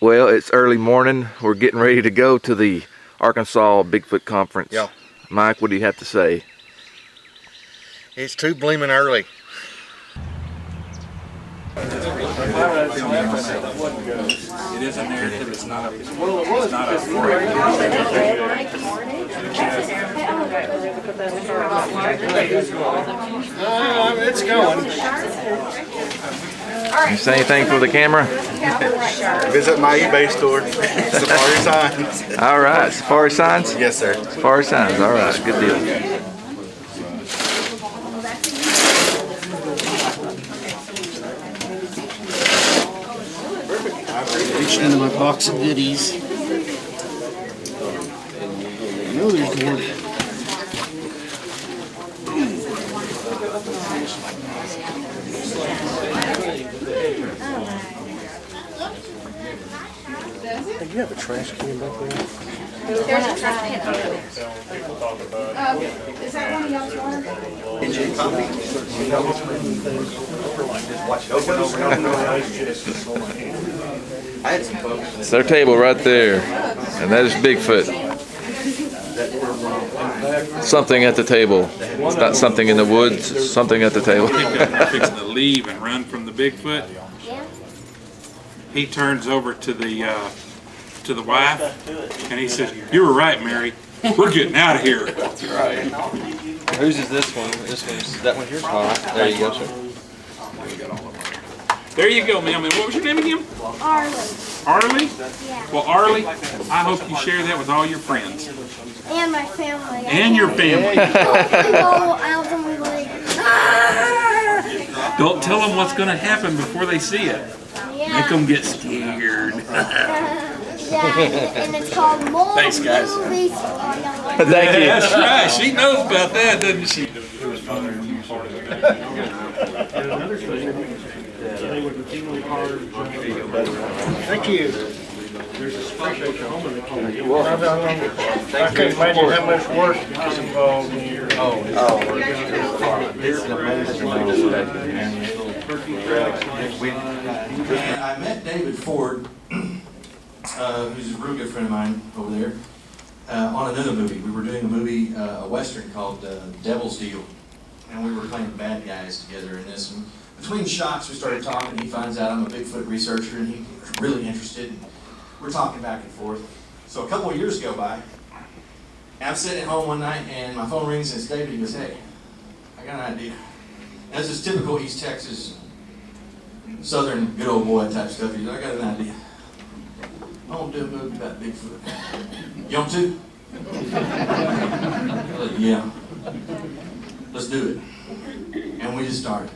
Well, it's early morning. We're getting ready to go to the Arkansas Bigfoot Conference. Yeah. Mike, what do you have to say? It's too bleeming early. It is a narrative, it's not a story. It's going. You say anything for the camera? Visit my eBay store. Safari Signs. All right, Safari Signs? Yes, sir. Safari Signs, all right, good deal. Reaching into my box of goodies. I know there's more. Hey, you have a trash can back there? There's a trash can over there. Is that one of y'all's water? It's their table right there, and that is Bigfoot. Something at the table. It's not something in the woods, it's something at the table. Fixing to leave and run from the Bigfoot. He turns over to the wife, and he says, "You were right, Mary. We're getting out of here." That's right. Whose is this one? That one's yours? All right. There you go, sir. There you go, ma'am. And what was your name again? Arlie. Arlie? Yeah. Well, Arlie, I hope you share that with all your friends. And my family. And your family. We go out and we like, Don't tell them what's going to happen before they see it. yeah. Make them get scared. Yeah, and it's called More Thanks, guys. Movies. Thank you. That's right. She knows about that, doesn't she? Thank you. There's a special Oklahoma they call it. I can't imagine how much work is involved in your. And I met David Ford, who's a real good friend of mine over there, on another movie. We were doing a movie, a Western called Devil's Deal, and we were playing bad guys together in this. And between shots, we started talking. He finds out I'm a Bigfoot researcher, and he's really interested. And we're talking back and forth. So a couple of years go by, and I'm sitting at home one night, and my phone rings, and it's David. He goes, "Hey, I got an idea." And this is typical East Texas, Southern good old boy type stuff. He goes, "I got an idea. I want to do a movie about Bigfoot. You want to?" I said, "Yeah. Let's do it." And we just started.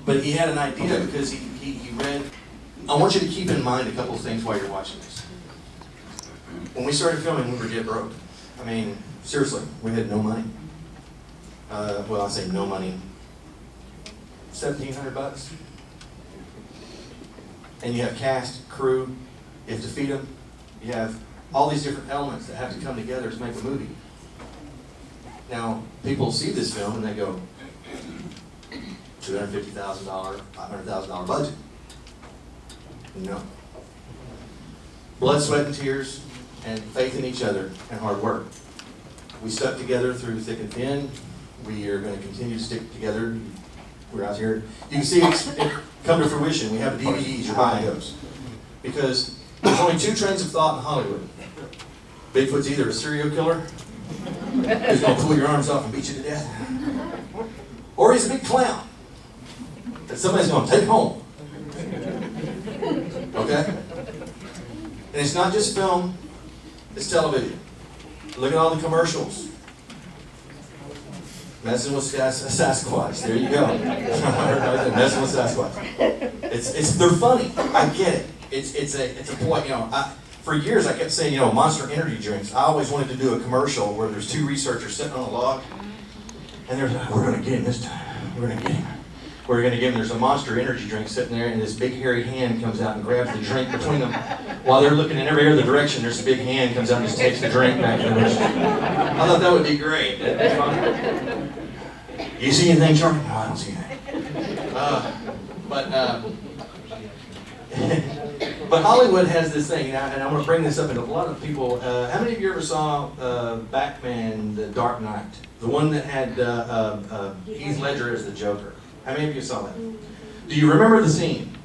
But he had an idea because he read. I want you to keep in mind a couple of things while you're watching this. When we started filming, we were dead broke. I mean, seriously, we had no money. Well, I say no money. $1,700. And you have cast, crew, you have to feed them. You have all these different elements that have to come together to make a movie. Now, people see this film and they go, $250,000, $500,000 budget. No. Blood, sweat, and tears, and faith in each other, and hard work. We stuck together through thick and thin. We are going to continue to stick together. We're out here. You can see it come to fruition. We have DVDs, you're buying those. Because there's only two trains of thought in Hollywood. Bigfoot's either a serial killer, who's going to pull your arms off and beat you to death, or he's a big clown that somebody's going to take home. Okay? And it's not just film, it's television. Look at all the commercials. Messing with Sasquatch. There you go. Messing with Sasquatch. They're funny. I get it. It's a point. For years I kept saying, Monster Energy drinks. I always wanted to do a commercial where there's two researchers sitting on a log, and they're like, "We're gonna get him this time. We're gonna get him. We're gonna give him." There's a Monster Energy drink sitting there, and this big hairy hand comes out and grabs the drink between them. While they're looking in every other direction, there's a big hand comes out and just takes the drink back to the rest. I thought that would be great. That'd be fun. You see anything, Charlie? No, I don't see anything. But Hollywood has this thing, and I'm going to bring this up, and a lot of people, how many of you ever saw Batman, The Dark Knight? The one that had Heath Ledger as the Joker. How many of you saw that? Do you remember the scene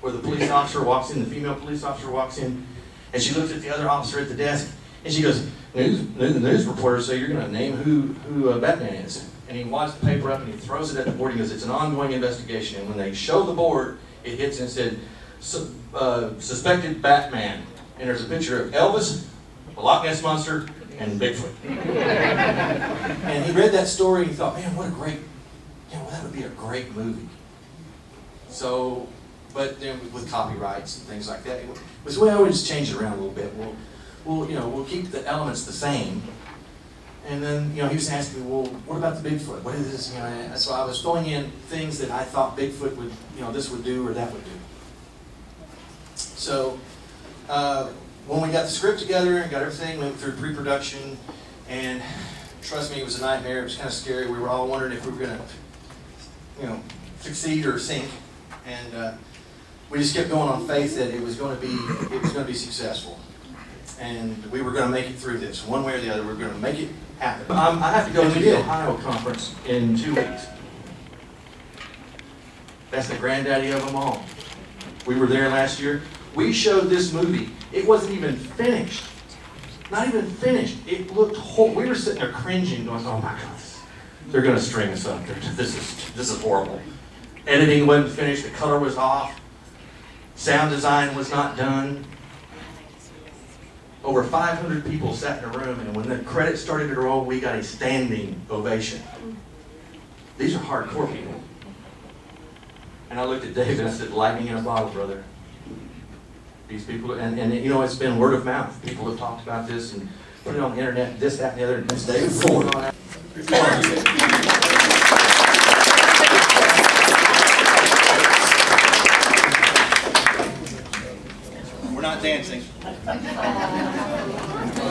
where the police officer walks in, the female police officer walks in, and she looks at the other officer at the desk, and she goes, the news reporters say you're going to name who Batman is. And he wads the paper up and he throws it at the board. He goes, it's an ongoing investigation. And when they show the board, it hits and said, suspected Batman. And there's a picture of Elvis, the Loch Ness Monster, and Bigfoot. And he read that story and he thought, man, what a great, that would be a great movie. So, but then with copyrights and things like that, we always change it around a little bit. We'll keep the elements the same. And then, he was asking me, well, what about the Bigfoot? What is this? So I was throwing in things that I thought Bigfoot would, this would do or that would do. So, when we got the script together and got everything, we went through pre-production, and trust me, it was a nightmare. It was kind of scary. We were all wondering if we were going to, succeed or sink. And we just kept going on faith that it was going to be successful. And we were going to make it through this. One way or the other, we were going to make it happen. I have to go to the Ohio conference in 2 weeks. That's the granddaddy of them all. We were there last year. We showed this movie. It wasn't even finished. Not even finished. It looked whole. We were sitting there cringing, going, oh my God, they're going to string us up. This is horrible. Editing wasn't finished. The color was off. Sound design was not done. Over 500 people sat in a room, and when the credits started to roll, we got a standing ovation. These are hardcore people. And I looked at Dave and I said, lightning in a bottle, brother. These people, and it's been word of mouth. People have talked about this and put it on the internet, this, that, and the other, and it's David Ford. We're not dancing. Well,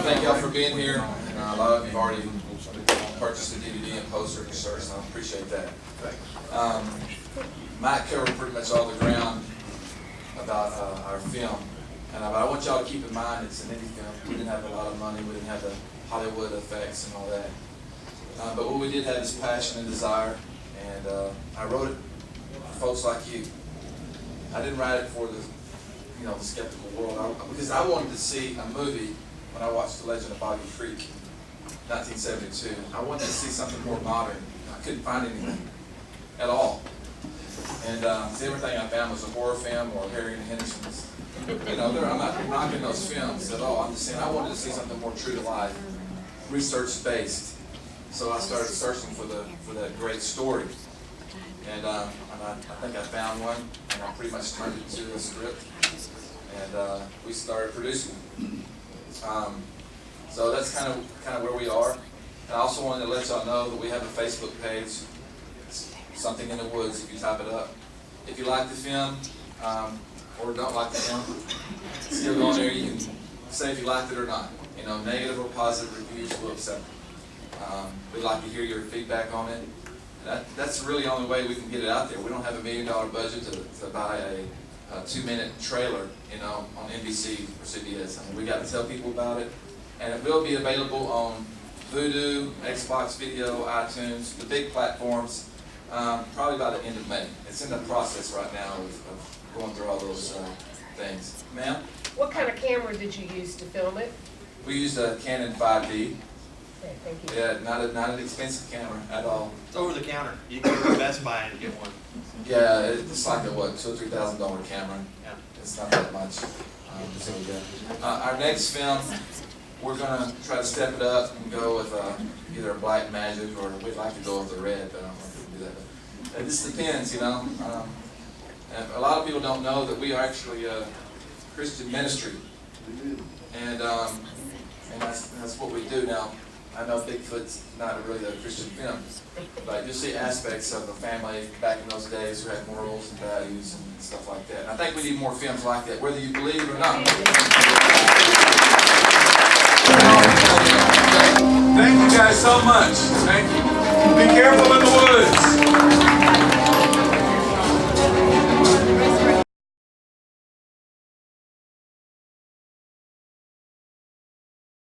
thank y'all for being here. A lot of you have already purchased a DVD and poster for shirts, and I appreciate that. Mike covered pretty much all the ground about our film, but I want y'all to keep in mind it's an indie film. We didn't have a lot of money, we didn't have the Hollywood effects and all that. But what we did have is passion and desire, and I wrote it for folks like you. I didn't write it for the skeptical world, because I wanted to see a movie when I watched The Legend of Bobby Creek, 1972. I wanted to see something more modern. I couldn't find anything at all. And everything I found was a horror film or Harry and Henderson's. I'm not knocking those films at all. I'm just saying I wanted to see something more true to life, research-based. So I started searching for that great story. And I think I found one, and I pretty much turned it into a script. And we started producing. So that's kind of where we are. And I also wanted to let y'all know that we have a Facebook page, Something in the Woods, if you type it up. If you like the film, or don't like the film, still go on there. You can say if you liked it or not. Negative or positive reviews, we'll accept them. We'd like to hear your feedback on it. That's really the only way we can get it out there. We don't have $1 million budget to buy a 2-minute trailer, on NBC or CBS. We got to tell people about it, and it will be available on Vudu, Xbox Video, iTunes, the big platforms, probably by the end of May. It's in the process right now of going through all those things. Ma'am? What kind of camera did you use to film it? We used a Canon 5D. Okay, thank you. Yeah, not an expensive camera at all. It's over the counter. You can go to Best Buy and get one. Yeah, it's like a $2,000 or $3,000 camera. Yeah. It's not that much. Our next film, we're gonna try to step it up and go with either a black magic, or we'd like to go with a red, but I don't know if we can do that. But it just depends, And a lot of people don't know that we are actually a Christian ministry, and that's what we do now. I know Bigfoot's not really a Christian film, but you'll see aspects of the family back in those days who had morals and values and stuff like that. And I think we need more films like that, whether you believe it or not. Thank you guys so much. Thank you. Be careful in the